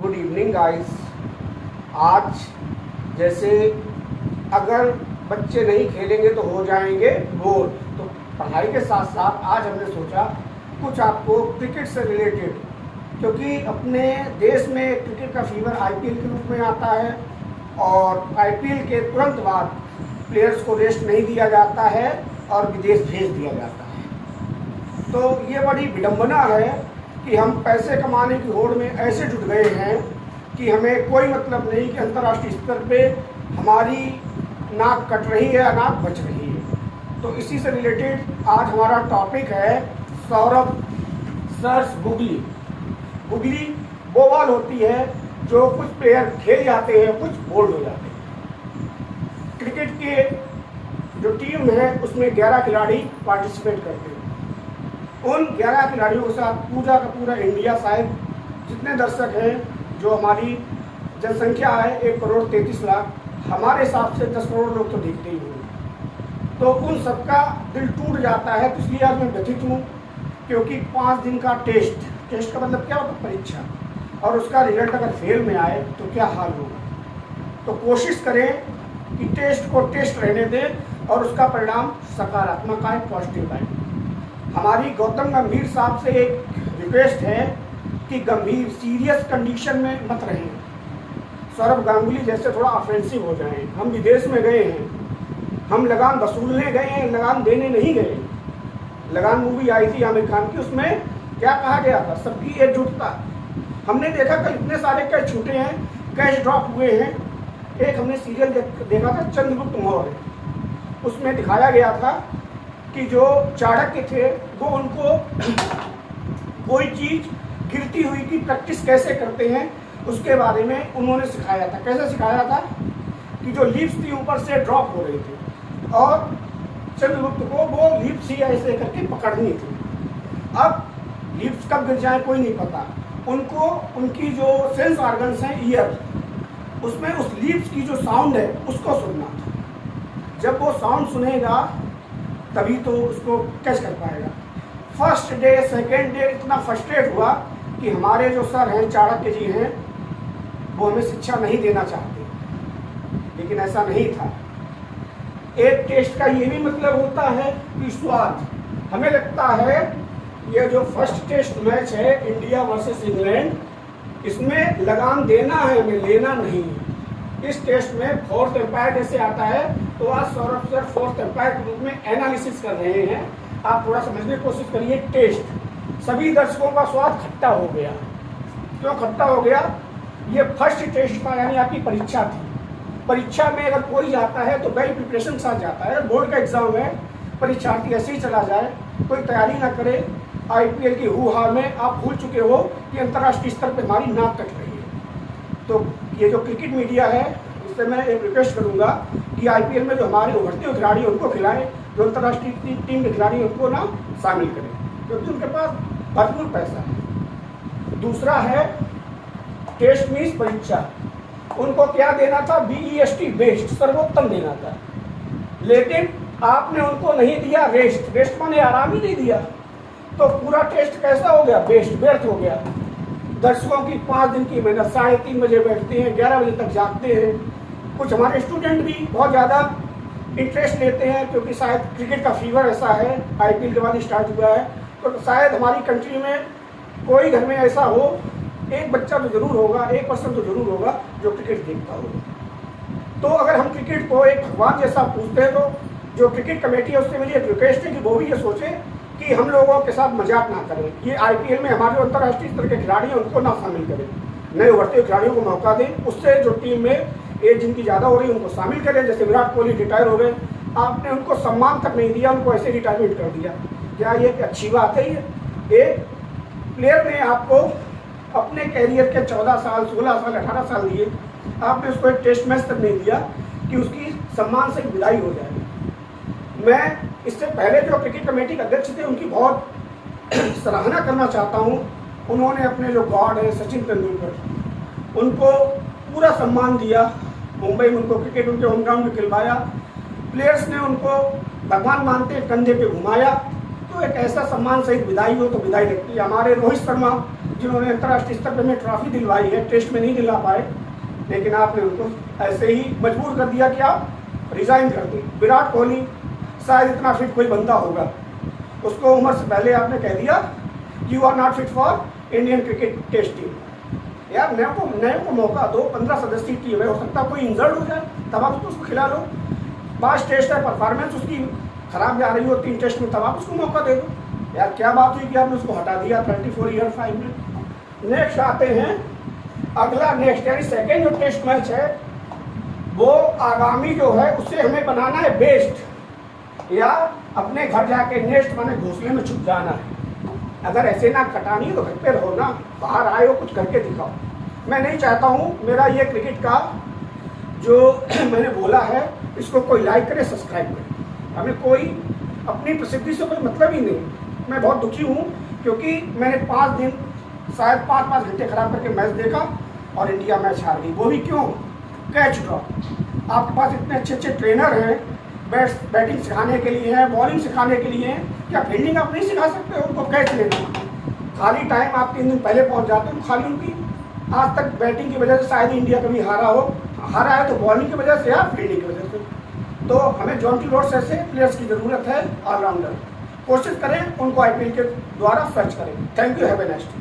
Good evening guys. आज जैसे अगर बच्चे नहीं खेलेंगे तो हो जाएंगे बोर, तो पढ़ाई के साथ साथ आज हमने सोचा कुछ आपको क्रिकेट से रिलेटेड, क्योंकि अपने देश में क्रिकेट का फीवर आईपीएल के रूप में आता है और आईपीएल के तुरंत बाद प्लेयर्स को रेस्ट नहीं दिया जाता है और विदेश भेज दिया जाता है। तो ये बड़ी विडंबना है कि हम पैसे कमाने की होड़ में ऐसे जुट गए हैं कि हमें कोई मतलब नहीं कि अंतर्राष्ट्रीय स्तर पे हमारी नाक कट रही है या नाक बच रही है। तो इसी से रिलेटेड आज हमारा टॉपिक है सौरभ सर्स गुगली। गुगली वो बॉल होती है जो कुछ प्लेयर खेल जाते हैं, कुछ बोल्ड हो जाते हैं। क्रिकेट के जो टीम है उसमें 11 खिलाड़ी पार्टिसिपेट करते हैं। उन 11 खिलाड़ियों के साथ पूरा का पूरा इंडिया, शायद जितने दर्शक हैं, जो हमारी जनसंख्या है 1,33,00,000, हमारे हिसाब से 10 करोड़ लोग तो देखते ही होंगे। तो उन सबका दिल टूट जाता है। तो इसलिए आज मैं व्यथित हूँ, क्योंकि 5 दिन का टेस्ट का मतलब क्या होता है, परीक्षा, और उसका रिजल्ट अगर फेल में आए तो क्या हाल होगा। तो कोशिश करें कि टेस्ट को टेस्ट रहने दें और उसका परिणाम सकारात्मक आए, पॉजिटिव आए। हमारी गौतम गंभीर साहब से एक रिक्वेस्ट है कि गंभीर सीरियस कंडीशन में मत रहें। सौरभ गांगुली जैसे थोड़ा ऑफेंसिव हो जाएं। हम विदेश में गए हैं, हम लगान वसूलने गए हैं, लगान देने नहीं गए। लगान मूवी आई थी आमिर खान की, उसमें क्या कहा गया था, सबकी एकजुटता। हमने देखा कल इतने सारे कैच छूटे हैं, कैच ड्रॉप हुए हैं। एक हमने सीरियल देखा था चंद्रगुप्त मौर्य, उसमें दिखाया गया था कि जो चाणक्य थे वो उनको कोई चीज़ गिरती हुई की प्रैक्टिस कैसे करते हैं उसके बारे में उन्होंने सिखाया था। कैसे सिखाया था कि जो लीव्स थी ऊपर से ड्रॉप हो रही थी और चंद्रगुप्त को वो लीव्स ही ऐसे करके पकड़नी थी। अब लीव्स कब गिर जाए कोई नहीं पता। उनको उनकी जो सेंस ऑर्गन्स हैं, ईयर, उसमें उस लीव्स की जो साउंड है उसको सुनना था। जब वो साउंड सुनेगा तभी तो उसको कैच कर पाएगा। फर्स्ट डे सेकेंड डे इतना फ्रस्ट्रेट हुआ कि हमारे जो सर हैं, चाणक्य जी हैं, वो हमें शिक्षा नहीं देना चाहते, लेकिन ऐसा नहीं था। एक टेस्ट का ये भी मतलब होता है कि स्वाद। हमें लगता है ये जो फर्स्ट टेस्ट मैच है इंडिया वर्सेस इंग्लैंड, इसमें लगान देना है, हमें लेना नहीं है। इस टेस्ट में 4th एम्पायर जैसे आता है, तो आज सौरभ सर 4th एम्पायर के रूप में एनालिसिस कर रहे हैं। आप थोड़ा समझने की कोशिश करिए। टेस्ट सभी दर्शकों का स्वाद खट्टा हो गया। क्यों खट्टा हो गया? ये फर्स्ट टेस्ट का यानी आपकी परीक्षा थी। परीक्षा में अगर कोई जाता है तो वेल प्रिपरेशन के साथ जाता है। बोर्ड का एग्जाम है, परीक्षार्थी ऐसे ही चला जाए, कोई तैयारी ना करे, आईपीएल की हू-हा में आप भूल चुके हो कि अंतर्राष्ट्रीय स्तर पर हमारी नाक कट रही है। तो ये जो क्रिकेट मीडिया है, इससे मैं एक रिक्वेस्ट करूंगा कि आईपीएल में जो हमारे उभरते हुए खिलाड़ी उनको खिलाएं, जो अंतर्राष्ट्रीय टीम के खिलाड़ी उनको ना शामिल करें, क्योंकि उनके पास भरपूर पैसा है। दूसरा है टेस्ट मीन्स परीक्षा। उनको क्या देना था? BEST, बेस्ट, सर्वोत्तम देना था, लेकिन आपने उनको नहीं दिया रेस्ट। रेस्ट माने आराम ही नहीं दिया, तो पूरा टेस्ट कैसा हो गया? बेस्ट, व्यर्थ हो गया। दर्शकों की 5 दिन की मेहनत, 3:30 बजे बैठते हैं, 11 बजे तक जागते हैं। कुछ हमारे स्टूडेंट भी बहुत ज़्यादा इंटरेस्ट लेते हैं, क्योंकि शायद क्रिकेट का फीवर ऐसा है, आईपीएल के बाद स्टार्ट हुआ है। तो शायद हमारी कंट्री में कोई घर में ऐसा हो, एक बच्चा तो जरूर होगा, 1% तो जरूर होगा जो क्रिकेट देखता होगा। तो अगर हम क्रिकेट को एक भगवान जैसा पूछते हैं, तो जो क्रिकेट कमेटी है उससे मेरी एक रिक्वेस्ट है कि वो भी ये सोचे कि हम लोगों के साथ मजाक ना करें। ये आईपीएल में हमारे अंतर्राष्ट्रीय स्तर के खिलाड़ी हैं उनको ना शामिल करें, नए उभरते हुए खिलाड़ियों को मौका दें। उससे जो टीम में एज जिनकी ज़्यादा हो रही है उनको शामिल करें। जैसे विराट कोहली रिटायर हो गए, आपने उनको सम्मान तक नहीं दिया, उनको ऐसे रिटायरमेंट कर दिया। क्या ये अच्छी बात है? ये एक प्लेयर ने आपको अपने कैरियर के 14 साल, 16 साल, 18 साल दिए, आपने उसको एक टेस्ट मैच तक नहीं दिया कि उसकी सम्मान से विदाई हो जाए। मैं इससे पहले जो क्रिकेट कमेटी के अध्यक्ष थे उनकी बहुत सराहना करना चाहता हूं। उन्होंने अपने जो गॉड है सचिन तेंदुलकर, उनको पूरा सम्मान दिया। मुंबई में उनको क्रिकेट उनके होम ग्राउंड में खिलवाया। प्लेयर्स ने उनको भगवान मानते कंधे पे घुमाया। तो एक ऐसा सम्मान सहित विदाई हो तो विदाई लगती है। हमारे रोहित शर्मा जिन्होंने अंतर्राष्ट्रीय स्तर पर में ट्रॉफी दिलवाई है, टेस्ट में नहीं दिला पाए, लेकिन आपने उनको ऐसे ही मजबूर कर दिया कि आप रिज़ाइन कर दें। विराट कोहली शायद इतना फिट कोई बंदा होगा, उसको उम्र से पहले आपने कह दिया you are not fit for Indian cricket test team. यार नए को मौका दो, 15 सदस्यीय टीम है, हो सकता है कोई इंजर्ड हो जाए, तब आप उसको खिला लो। 5 टेस्ट है, परफॉर्मेंस उसकी खराब जा रही हो 3 टेस्ट में, तब आप उसको मौका दे दो। यार क्या बात हुई कि आपने उसको हटा दिया 34 ईयर 5 में। नेक्स्ट आते हैं अगला, नेक्स्ट यानी सेकेंड जो टेस्ट मैच है वो आगामी जो है उससे हमें बनाना है बेस्ट, या अपने घर जाके नेक्स्ट माने घोंसले में छुप जाना है। अगर ऐसे ना कटानी तो घर पे रहो ना, बाहर आए हो कुछ करके दिखाओ। मैं नहीं चाहता हूँ मेरा ये क्रिकेट का जो मैंने बोला है इसको कोई लाइक करे, सब्सक्राइब करे। हमें कोई अपनी प्रसिद्धि से कोई मतलब ही नहीं। मैं बहुत दुखी हूँ क्योंकि मैंने 5 दिन शायद 5-5 घंटे खराब करके मैच देखा और इंडिया मैच हार गई। वो भी क्यों? Catch drop. आपके पास इतने अच्छे अच्छे ट्रेनर हैं, बैटिंग सिखाने के लिए हैं, बॉलिंग सिखाने के लिए हैं, क्या फील्डिंग आप नहीं सिखा सकते हो? उनको कैच लेना, खाली टाइम आप 3 दिन पहले पहुंच जाते हो। खाली उनकी आज तक बैटिंग की वजह से शायद इंडिया कभी हारा है तो बॉलिंग की वजह से या फील्डिंग की वजह से। तो हमें जॉन्टी रोड्स ऐसे प्लेयर्स की ज़रूरत है, ऑलराउंडर। कोशिश करें उनको IPL के द्वारा सर्च करें। Thank you, have a nice day.